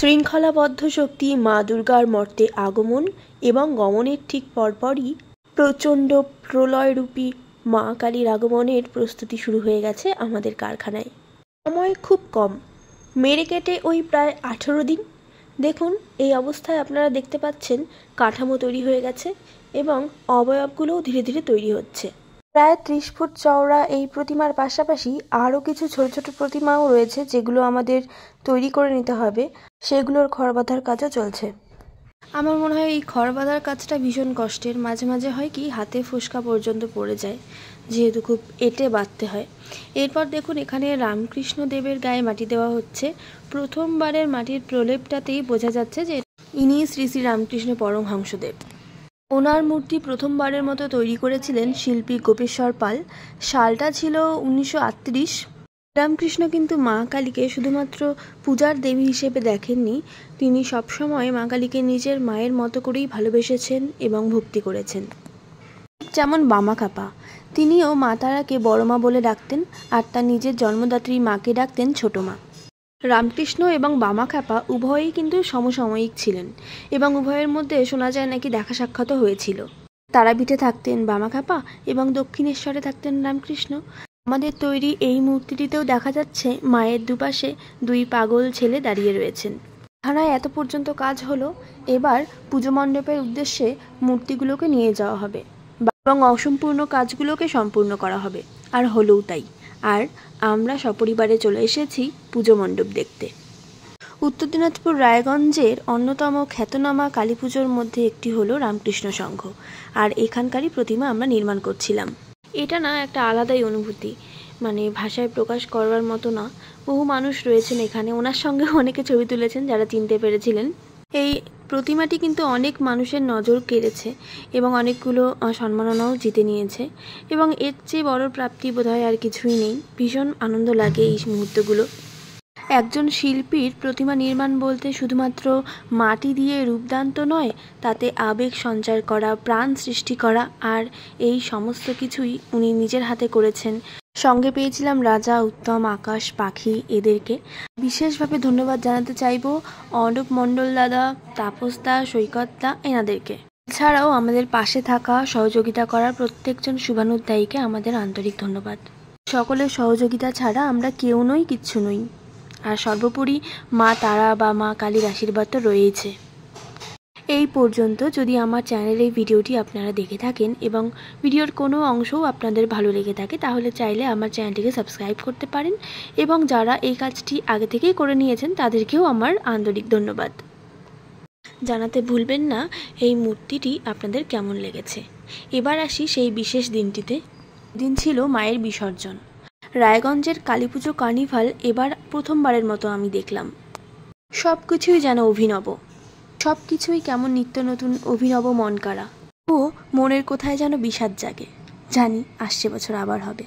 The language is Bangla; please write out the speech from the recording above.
শৃঙ্খলাবদ্ধ শক্তি মা দুর্গার মর্তে আগমন এবং গমনের ঠিক পরপরই প্রচণ্ড প্রলয়রূপী মা কালীর আগমনের প্রস্তুতি শুরু হয়ে গেছে আমাদের কারখানায়। সময় খুব কম, মেরে কেটে ওই প্রায় 18 দিন। দেখুন, এই অবস্থায় আপনারা দেখতে পাচ্ছেন কাঠামো তৈরি হয়ে গেছে এবং অবয়বগুলোও ধীরে ধীরে তৈরি হচ্ছে। প্রায় 30 ফুট চওড়া এই প্রতিমার পাশাপাশি আরও কিছু ছোট ছোট প্রতিমাও রয়েছে, যেগুলো আমাদের তৈরি করে নিতে হবে। সেগুলোর খড় বাঁধার কাজও চলছে। আমার মনে হয় এই খড় বাঁধার কাজটা ভীষণ কষ্টের। মাঝে মাঝে হয় কি, হাতে ফোসকা পর্যন্ত পড়ে যায়, যেহেতু খুব এঁটে বাঁধতে হয়। এরপর দেখুন, এখানে রামকৃষ্ণ দেবের গায়ে মাটি দেওয়া হচ্ছে। প্রথমবারের মাটির প্রলেপটাতেই বোঝা যাচ্ছে যে ইনি শ্রী শ্রী রামকৃষ্ণ পরমহংসদেব। ওনার মূর্তি প্রথমবারের মতো তৈরি করেছিলেন শিল্পী গোপেশ্বর পাল। সালটা ছিল 1938। রামকৃষ্ণ কিন্তু মা কালীকে শুধুমাত্র পূজার দেবী হিসেবে দেখেননি, তিনি সবসময় মা কালীকে নিজের মায়ের মতো করেই ভালোবেসেছেন এবং ভক্তি করেছেন। যেমন বামাখ্যাপা, তিনিও মা তারাকে বড় মা বলে ডাকতেন, আর তার নিজের জন্মদাত্রী মাকে ডাকতেন ছোট মা। রামকৃষ্ণ এবং বামাখ্যাপা উভয়েই কিন্তু সমসাময়িক ছিলেন এবং উভয়ের মধ্যে শোনা যায় নাকি দেখা সাক্ষাৎও হয়েছিল। তারাপীঠে থাকতেন বামাখ্যাপা এবং দক্ষিণেশ্বরে থাকতেন রামকৃষ্ণ। আমাদের তৈরি এই মূর্তিটিতেও দেখা যাচ্ছে মায়ের দুপাশে দুই পাগল ছেলে দাঁড়িয়ে রয়েছেন। থানায় এত পর্যন্ত কাজ হলো, এবার পুজো মণ্ডপের উদ্দেশ্যে মূর্তিগুলোকে নিয়ে যাওয়া হবে এবং অসম্পূর্ণ কাজগুলোকে সম্পূর্ণ করা হবে। আর হলোও তাই। আর আমরা সপরিবারে চলে এসেছি পুজো মণ্ডপ দেখতে। উত্তর দিনাজপুর রায়গঞ্জের অন্যতম খ্যাতনামা কালী পুজোর মধ্যে একটি হলো রামকৃষ্ণ সংঘ, আর এখানকারই প্রতিমা আমরা নির্মাণ করছিলাম। এটা না একটা আলাদাই অনুভূতি, মানে ভাষায় প্রকাশ করবার মতো না। বহু মানুষ রয়েছেন এখানে, ওনার সঙ্গে অনেকে ছবি তুলেছেন যারা চিনতে পেরেছিলেন। এই প্রতিমাটি কিন্তু অনেক মানুষের নজর কেড়েছে এবং অনেকগুলো সম্মাননাও জিতে নিয়েছে, এবং এর চেয়ে বড় প্রাপ্তি বোধহয় আর কিছুই নেই। ভীষণ আনন্দ লাগে এই মুহূর্তগুলো। একজন শিল্পীর প্রতিমা নির্মাণ বলতে শুধুমাত্র মাটি দিয়ে রূপদান তো নয়, তাতে আবেগ সঞ্চার করা, প্রাণ সৃষ্টি করা, আর এই সমস্ত কিছুই উনি নিজের হাতে করেছেন। সঙ্গে পেয়েছিলাম রাজা, উত্তম, আকাশ, পাখি, এদেরকে বিশেষভাবে ধন্যবাদ জানাতে চাইব। অর্ণব মণ্ডল দাদা, তাপস দা, সৈকত দা, এনাদেরকে। এছাড়াও আমাদের পাশে থাকা, সহযোগিতা করার প্রত্যেকজন শুভানুধ্যায়ীকে আমাদের আন্তরিক ধন্যবাদ। সকলের সহযোগিতা ছাড়া আমরা কেউ নই, কিচ্ছু নই। আর সর্বোপরি মা তারা বা মা কালীর আশীর্বাদ তো রয়েছে। এই পর্যন্ত যদি আমার চ্যানেলের ভিডিওটি আপনারা দেখে থাকেন এবং ভিডিওর কোনো অংশও আপনাদের ভালো লেগে থাকে, তাহলে চাইলে আমার চ্যানেলটিকে সাবস্ক্রাইব করতে পারেন, এবং যারা এই কাজটি আগে থেকেই করে নিয়েছেন তাদেরকেও আমার আন্তরিক ধন্যবাদ জানাতে ভুলবেন না এই মূর্তিটি আপনাদের কেমন লেগেছে। এবার আসি সেই বিশেষ দিনটিতে। দিন ছিল মায়ের বিসর্জন। রায়গঞ্জের কালী পুজো কার্নিভাল এবার প্রথমবারের মতো আমি দেখলাম। সব কিছুই যেন অভিনব, সব কিছুই কেমন নিত্য নতুন, অভিনব, মন কাড়া। ও মনের কোথায় যেন বিষাদ জাগে। জানি আসছে বছর আবার হবে।